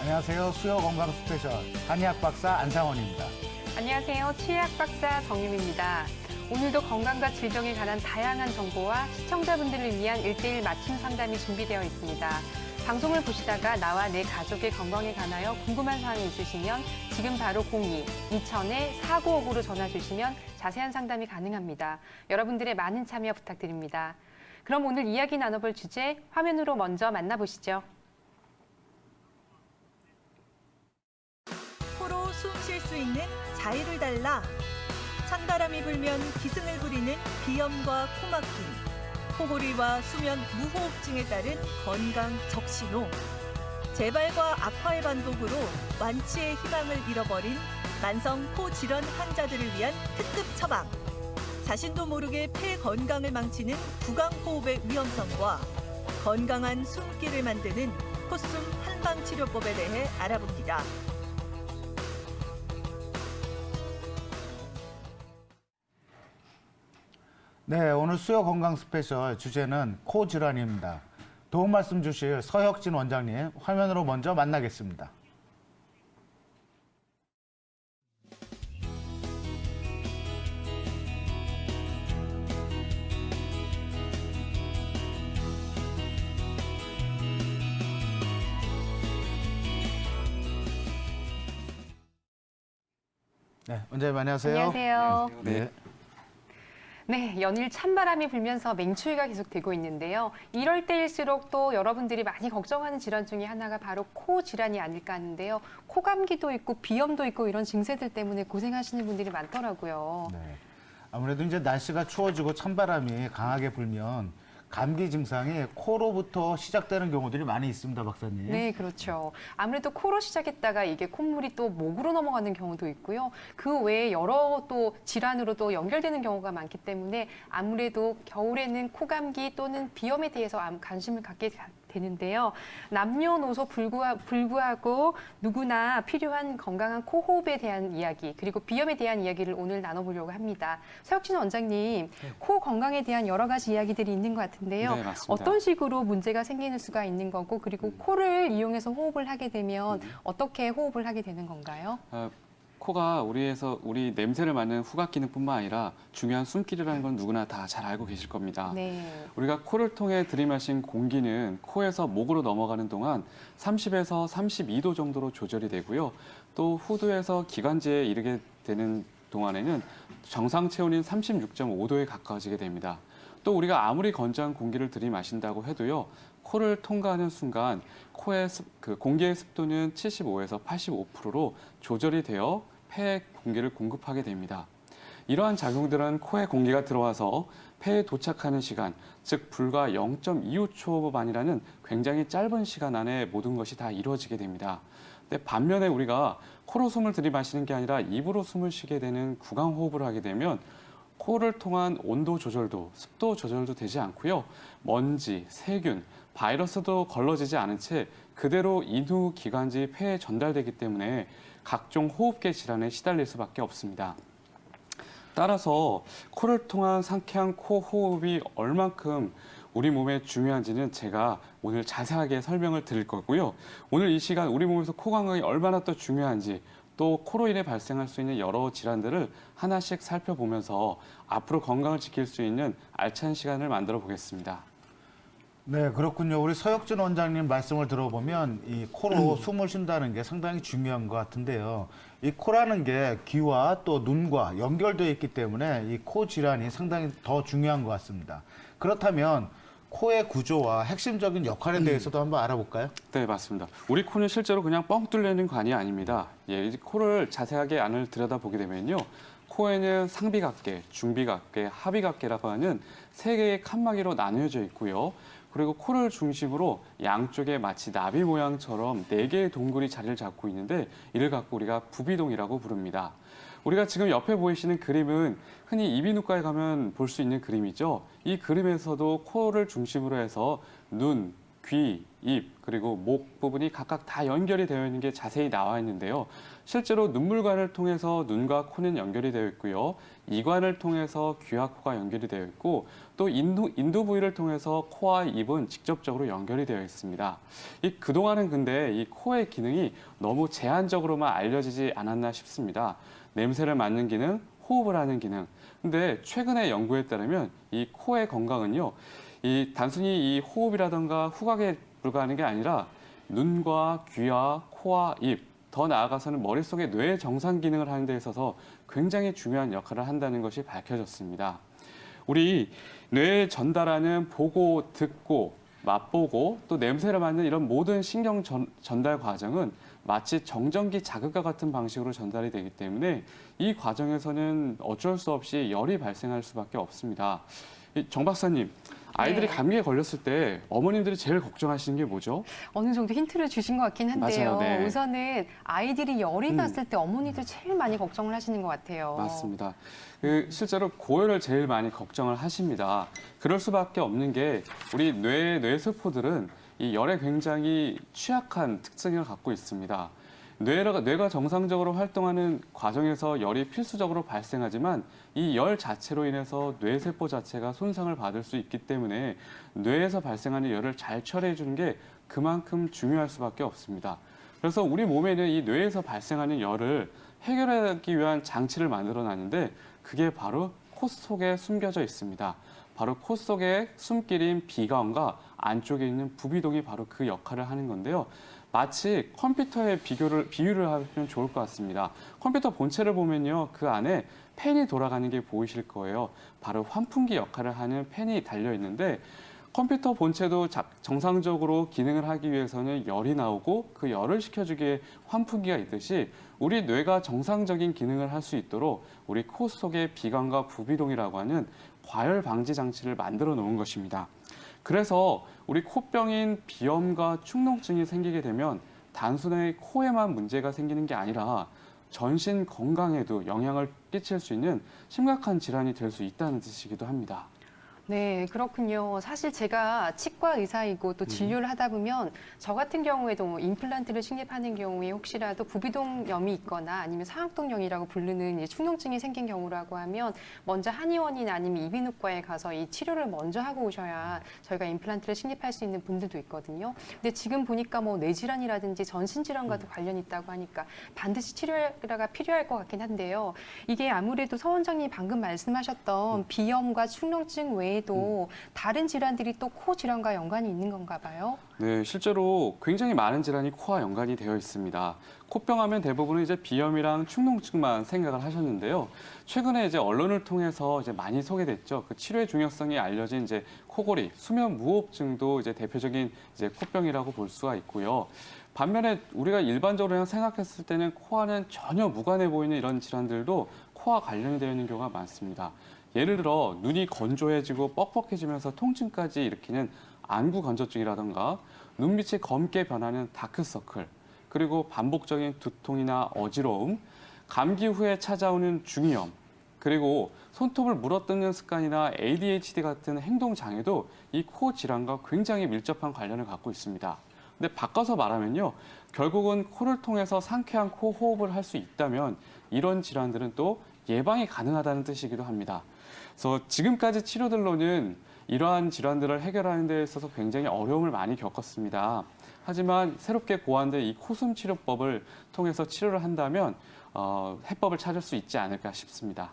안녕하세요. 수요 건강 스페셜 한의학 박사 안상원입니다. 안녕하세요. 치의학 박사 정유미입니다. 오늘도 건강과 질병에 관한 다양한 정보와 시청자분들을 위한 1:1 맞춤 상담이 준비되어 있습니다. 방송을 보시다가 나와 내 가족의 건강에 관하여 궁금한 사항이 있으시면 지금 바로 02-2000-4959로 전화 주시면 자세한 상담이 가능합니다. 여러분들의 많은 참여 부탁드립니다. 그럼 오늘 이야기 나눠볼 주제 화면으로 먼저 만나보시죠. 코로 숨 쉴 수 있는 자유를 달라. 찬바람이 불면 기승을 부리는 비염과 코막힘, 코골이와 수면 무호흡증에 따른 건강 적신호, 재발과 악화의 반복으로 완치의 희망을 잃어버린 만성 코 질환 환자들을 위한 특급 처방, 자신도 모르게 폐 건강을 망치는 구강호흡의 위험성과 건강한 숨길을 만드는 코숨 한방치료법에 대해 알아봅니다. 네, 오늘 수요 건강 스페셜 주제는 코 질환입니다. 도움 말씀 주실 서혁진 원장님 화면으로 먼저 만나겠습니다. 네, 원장님 안녕하세요. 안녕하세요. 네. 네, 연일 찬바람이 불면서 맹추위가 계속되고 있는데요. 이럴 때일수록 또 여러분들이 많이 걱정하는 질환 중에 하나가 바로 코 질환이 아닐까 하는데요. 코감기도 있고 비염도 있고 이런 증세들 때문에 고생하시는 분들이 많더라고요. 네. 아무래도 이제 날씨가 추워지고 찬바람이 강하게 불면 감기 증상이 코로부터 시작되는 경우들이 많이 있습니다, 박사님. 네, 그렇죠. 아무래도 코로 시작했다가 이게 콧물이 또 목으로 넘어가는 경우도 있고요. 그 외에 여러 또 질환으로 또 연결되는 경우가 많기 때문에 아무래도 겨울에는 코감기 또는 비염에 대해서 관심을 갖게 되는데요. 남녀노소 불구하고 누구나 필요한 건강한 코 호흡에 대한 이야기 그리고 비염에 대한 이야기를 오늘 나눠보려고 합니다. 서혁진 원장님, 코 건강에 대한 여러 가지 이야기들이 있는 것 같은데요. 네, 맞습니다. 어떤 식으로 문제가 생기는 수가 있는 거고 그리고 코를 이용해서 호흡을 하게 되면 어떻게 호흡을 하게 되는 건가요? 코가 우리 냄새를 맡는 후각 기능뿐만 아니라 중요한 숨길이라는 건 누구나 다 잘 알고 계실 겁니다. 네. 우리가 코를 통해 들이마신 공기는 코에서 목으로 넘어가는 동안 30에서 32도 정도로 조절이 되고요. 또 후두에서 기관지에 이르게 되는 동안에는 정상 체온인 36.5도에 가까워지게 됩니다. 또 우리가 아무리 건조한 공기를 들이마신다고 해도요. 코를 통과하는 순간 코의 공기의 습도는 75에서 85%로 조절이 되어 폐에 공기를 공급하게 됩니다. 이러한 작용들은 코에 공기가 들어와서 폐에 도착하는 시간, 즉 불과 0.25초만이라는 굉장히 짧은 시간 안에 모든 것이 다 이루어지게 됩니다. 근데 반면에 우리가 코로 숨을 들이마시는 게 아니라 입으로 숨을 쉬게 되는 구강호흡을 하게 되면 코를 통한 온도 조절도, 습도 조절도 되지 않고요. 먼지, 세균, 바이러스도 걸러지지 않은 채 그대로 인후 기관지 폐에 전달되기 때문에 각종 호흡기 질환에 시달릴 수밖에 없습니다. 따라서 코를 통한 상쾌한 코 호흡이 얼만큼 우리 몸에 중요한지는 제가 오늘 자세하게 설명을 드릴 거고요. 오늘 이 시간 우리 몸에서 코 건강이 얼마나 또 중요한지 또 코로 인해 발생할 수 있는 여러 질환들을 하나씩 살펴보면서 앞으로 건강을 지킬 수 있는 알찬 시간을 만들어 보겠습니다. 네, 그렇군요. 우리 서혁진 원장님 말씀을 들어보면 이 코로 숨을 쉰다는 게 상당히 중요한 것 같은데요. 이 코라는 게 귀와 또 눈과 연결되어 있기 때문에 이 코 질환이 상당히 더 중요한 것 같습니다. 그렇다면 코의 구조와 핵심적인 역할에 대해서도 한번 알아볼까요? 네, 맞습니다. 우리 코는 실제로 그냥 뻥 뚫리는 관이 아닙니다. 이 코를 자세하게 안을 들여다보게 되면요. 코에는 상비각계, 중비각계, 하비각계라고 하는 세 개의 칸막이로 나누어져 있고요. 그리고 코를 중심으로 양쪽에 마치 나비 모양처럼 네 개의 동굴이 자리를 잡고 있는데 이를 갖고 우리가 부비동이라고 부릅니다. 우리가 지금 옆에 보이시는 그림은 흔히 이비인후과에 가면 볼 수 있는 그림이죠. 이 그림에서도 코를 중심으로 해서 눈, 귀, 입, 그리고 목 부분이 각각 다 연결이 되어 있는 게 자세히 나와 있는데요. 실제로 눈물관을 통해서 눈과 코는 연결이 되어 있고요. 이관을 통해서 귀와 코가 연결이 되어 있고 또 인두 부위를 통해서 코와 입은 직접적으로 연결이 되어 있습니다. 그동안은 근데 이 코의 기능이 너무 제한적으로만 알려지지 않았나 싶습니다. 냄새를 맡는 기능, 호흡을 하는 기능. 근데 최근의 연구에 따르면 이 코의 건강은요, 단순히 이 호흡이라던가 후각에 불과하는 게 아니라 눈과 귀와 코와 입, 더 나아가서는 머릿속의 뇌 정상 기능을 하는 데 있어서 굉장히 중요한 역할을 한다는 것이 밝혀졌습니다. 우리 뇌에 전달하는 보고, 듣고, 맛보고 또 냄새를 맡는 이런 모든 신경 전달 과정은 마치 정전기 자극과 같은 방식으로 전달이 되기 때문에 이 과정에서는 어쩔 수 없이 열이 발생할 수밖에 없습니다. 정 박사님, 아이들이 네. 감기에 걸렸을 때 어머님들이 제일 걱정하시는 게 뭐죠? 어느 정도 힌트를 주신 것 같긴 한데요. 맞아요, 네. 우선은 아이들이 열이 났을 때 어머니들 제일 많이 걱정을 하시는 것 같아요. 맞습니다. 실제로 고열을 제일 많이 걱정을 하십니다. 그럴 수밖에 없는 게 우리 뇌세포들은 이 열에 굉장히 취약한 특징을 갖고 있습니다. 뇌가 정상적으로 활동하는 과정에서 열이 필수적으로 발생하지만 이 열 자체로 인해서 뇌세포 자체가 손상을 받을 수 있기 때문에 뇌에서 발생하는 열을 잘 처리해 주는 게 그만큼 중요할 수밖에 없습니다. 그래서 우리 몸에는 이 뇌에서 발생하는 열을 해결하기 위한 장치를 만들어 놨는데 그게 바로 코 속에 숨겨져 있습니다. 바로 코 속에 숨기린 비관과 안쪽에 있는 부비동이 바로 그 역할을 하는 건데요. 마치 컴퓨터에 비유를 하면 좋을 것 같습니다. 컴퓨터 본체를 보면요, 그 안에 팬이 돌아가는 게 보이실 거예요. 바로 환풍기 역할을 하는 팬이 달려 있는데 컴퓨터 본체도 정상적으로 기능을 하기 위해서는 열이 나오고 그 열을 식혀주기에 환풍기가 있듯이 우리 뇌가 정상적인 기능을 할 수 있도록 우리 코 속에 비관과 부비동이라고 하는 과열 방지 장치를 만들어 놓은 것입니다. 그래서 우리 코병인 비염과 축농증이 생기게 되면 단순히 코에만 문제가 생기는 게 아니라 전신 건강에도 영향을 끼칠 수 있는 심각한 질환이 될 수 있다는 뜻이기도 합니다. 네, 그렇군요. 사실 제가 치과 의사이고 또 진료를 하다 보면 저 같은 경우에도 뭐 임플란트를 식립하는 경우에 혹시라도 부비동염이 있거나 아니면 상악동염이라고 부르는 이 축농증이 생긴 경우라고 하면 먼저 한의원이나 아니면 이비인후과에 가서 이 치료를 먼저 하고 오셔야 저희가 임플란트를 식립할 수 있는 분들도 있거든요. 근데 지금 보니까 뭐 뇌질환이라든지 전신질환과도 관련이 있다고 하니까 반드시 치료가 필요할 것 같긴 한데요. 이게 아무래도 서 원장님이 방금 말씀하셨던 비염과 축농증 외에 또 다른 질환들이 또 코 질환과 연관이 있는 건가 봐요. 네, 실제로 굉장히 많은 질환이 코와 연관이 되어 있습니다. 코병 하면 대부분은 이제 비염이랑 축농증만 생각을 하셨는데요. 최근에 이제 언론을 통해서 이제 많이 소개됐죠. 그 치료의 중요성이 알려진 이제 코골이, 수면 무호흡증도 이제 대표적인 이제 코병이라고 볼 수가 있고요. 반면에 우리가 일반적으로 그냥 생각했을 때는 코와는 전혀 무관해 보이는 이런 질환들도 코와 관련이 되어 있는 경우가 많습니다. 예를 들어 눈이 건조해지고 뻑뻑해지면서 통증까지 일으키는 안구 건조증이라던가 눈빛이 검게 변하는 다크서클, 그리고 반복적인 두통이나 어지러움, 감기 후에 찾아오는 중이염, 그리고 손톱을 물어뜯는 습관이나 ADHD 같은 행동 장애도 이 코 질환과 굉장히 밀접한 관련을 갖고 있습니다. 근데 바꿔서 말하면요, 결국은 코를 통해서 상쾌한 코 호흡을 할 수 있다면 이런 질환들은 또 예방이 가능하다는 뜻이기도 합니다. 그래서 지금까지 치료들로는 이러한 질환들을 해결하는 데 있어서 굉장히 어려움을 많이 겪었습니다. 하지만 새롭게 고안된 이 코숨 치료법을 통해서 치료를 한다면 해법을 찾을 수 있지 않을까 싶습니다.